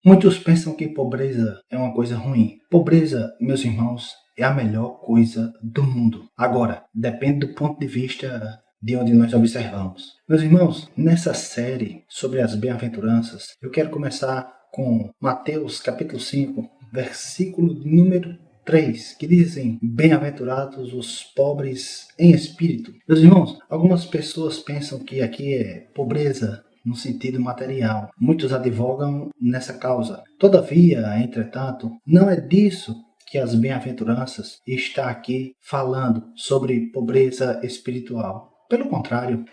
Muitos pensam que pobreza é uma coisa ruim. Pobreza, meus irmãos, é a melhor coisa do mundo. Agora, depende do ponto de vista de onde nós observamos. Meus irmãos, nessa série sobre as bem-aventuranças, eu quero começar com Mateus capítulo 5, versículo número 3, que dizem: bem-aventurados os pobres em espírito. Meus irmãos, algumas pessoas pensam que aqui é pobreza no sentido material. Muitos advogam nessa causa. Todavia, entretanto, não é disso que as bem-aventuranças está aqui falando sobre pobreza espiritual. Pelo contrário,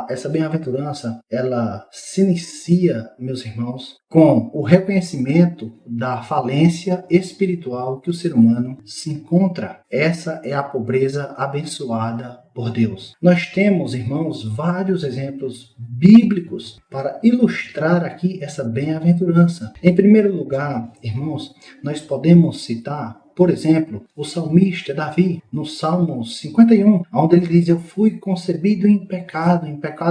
essa bem-aventurança, ela se inicia, meus irmãos, com o reconhecimento da falência espiritual que o ser humano se encontra. Essa é a pobreza abençoada por Deus. Nós temos, irmãos, vários exemplos bíblicos para ilustrar aqui essa bem-aventurança. Em primeiro lugar, irmãos, nós podemos citar, por exemplo, o salmista Davi, no Salmo 51, onde ele diz: eu fui concebido em pecado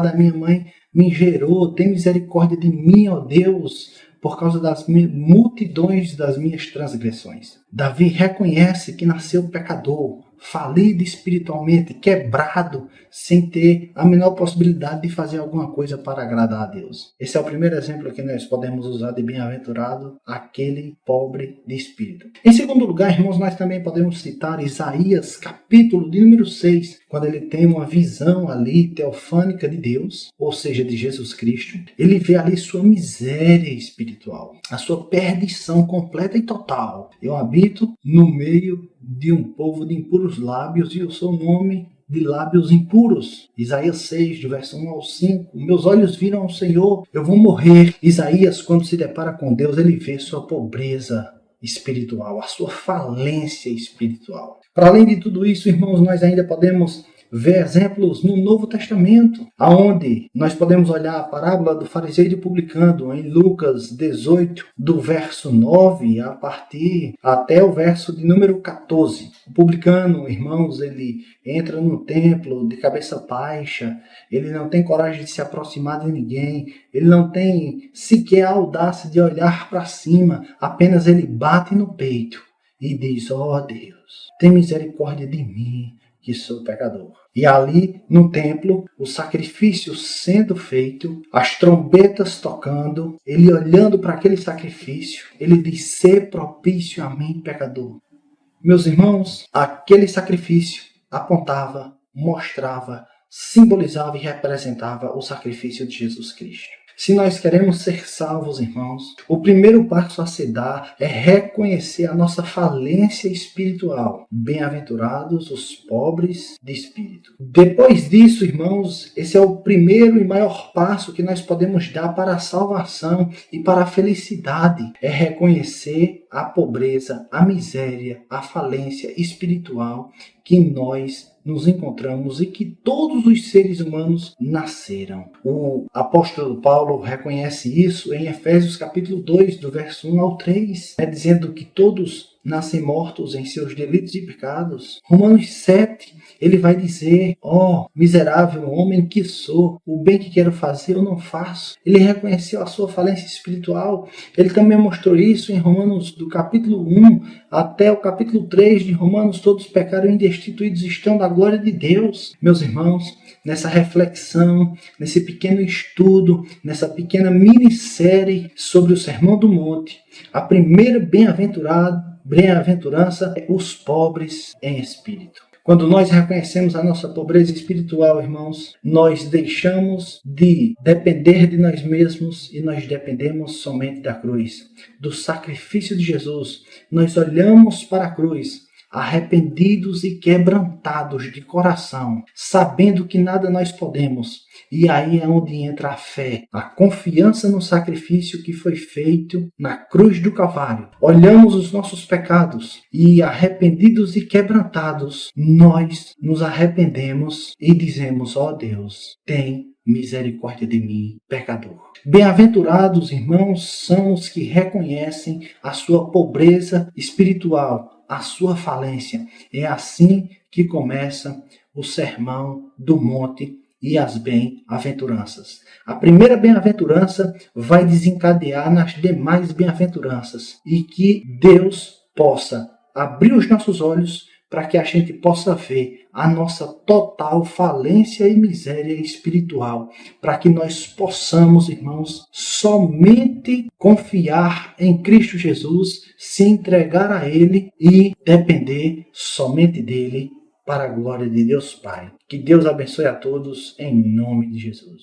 a minha mãe me gerou, tem misericórdia de mim, ó Deus, por causa das multidões das minhas transgressões. Davi reconhece que nasceu pecador, falido espiritualmente, quebrado, sem ter a menor possibilidade de fazer alguma coisa para agradar a Deus. Esse é o primeiro exemplo que nós podemos usar de bem-aventurado, aquele pobre de espírito. Em segundo lugar, irmãos, nós também podemos citar Isaías, capítulo de número 6, quando ele tem uma visão ali teofânica de Deus, ou seja, de Jesus Cristo. Ele vê ali sua miséria espiritual, a sua perdição completa e total. Eu habito no meio de um povo de impuros lábios e eu sou um homem de lábios impuros. Isaías 6, do verso 1 ao 5. Meus olhos viram ao Senhor, eu vou morrer. Isaías, quando se depara com Deus, ele vê sua pobreza espiritual, a sua falência espiritual. Para além de tudo isso, irmãos, nós ainda podemos ver exemplos no Novo Testamento, aonde nós podemos olhar a parábola do fariseu e do publicano em Lucas 18, do verso 9 a partir até o verso de número 14. O publicano, irmãos, ele entra no templo de cabeça baixa, ele não tem coragem de se aproximar de ninguém, ele não tem sequer a audácia de olhar para cima, apenas ele bate no peito e diz: ó Deus, tem misericórdia de mim, que sou pecador. E ali no templo, o sacrifício sendo feito, as trombetas tocando, ele olhando para aquele sacrifício, ele diz: ser propício a mim, pecador. Meus irmãos, aquele sacrifício apontava, mostrava, simbolizava e representava o sacrifício de Jesus Cristo. Se nós queremos ser salvos, irmãos, o primeiro passo a se dar é reconhecer a nossa falência espiritual. Bem-aventurados os pobres de espírito. Depois disso, irmãos, esse é o primeiro e maior passo que nós podemos dar para a salvação e para a felicidade. É reconhecer a pobreza, a miséria, a falência espiritual que nós nos encontramos e que todos os seres humanos nasceram. O apóstolo Paulo reconhece isso em Efésios capítulo 2, do verso 1 ao 3, dizendo que todos nascem mortos em seus delitos e pecados. Romanos 7, ele vai dizer: ó, miserável homem que sou, o bem que quero fazer eu não faço. Ele reconheceu a sua falência espiritual. Ele também mostrou isso em Romanos, do capítulo 1 até o capítulo 3 de Romanos: todos pecaram e destituídos estão da glória de Deus. Meus irmãos, nessa reflexão, nesse pequeno estudo, nessa pequena minissérie sobre o Sermão do Monte, a primeira bem-aventurança é os pobres em espírito. Quando nós reconhecemos a nossa pobreza espiritual, irmãos, nós deixamos de depender de nós mesmos e nós dependemos somente da cruz, do sacrifício de Jesus. Nós olhamos para a cruz, arrependidos e quebrantados de coração, sabendo que nada nós podemos. E aí é onde entra a fé, a confiança no sacrifício que foi feito na cruz do Calvário. Olhamos os nossos pecados e, arrependidos e quebrantados, nós nos arrependemos e dizemos: ó Deus, tem misericórdia de mim, pecador. Bem-aventurados, irmãos, são os que reconhecem a sua pobreza espiritual, a sua falência. É assim que começa o Sermão do Monte e as bem-aventuranças. A primeira bem-aventurança vai desencadear nas demais bem-aventuranças e que Deus possa abrir os nossos olhos para que a gente possa ver a nossa total falência e miséria espiritual, para que nós possamos, irmãos, somente confiar em Cristo Jesus, se entregar a Ele e depender somente dEle para a glória de Deus Pai. Que Deus abençoe a todos em nome de Jesus.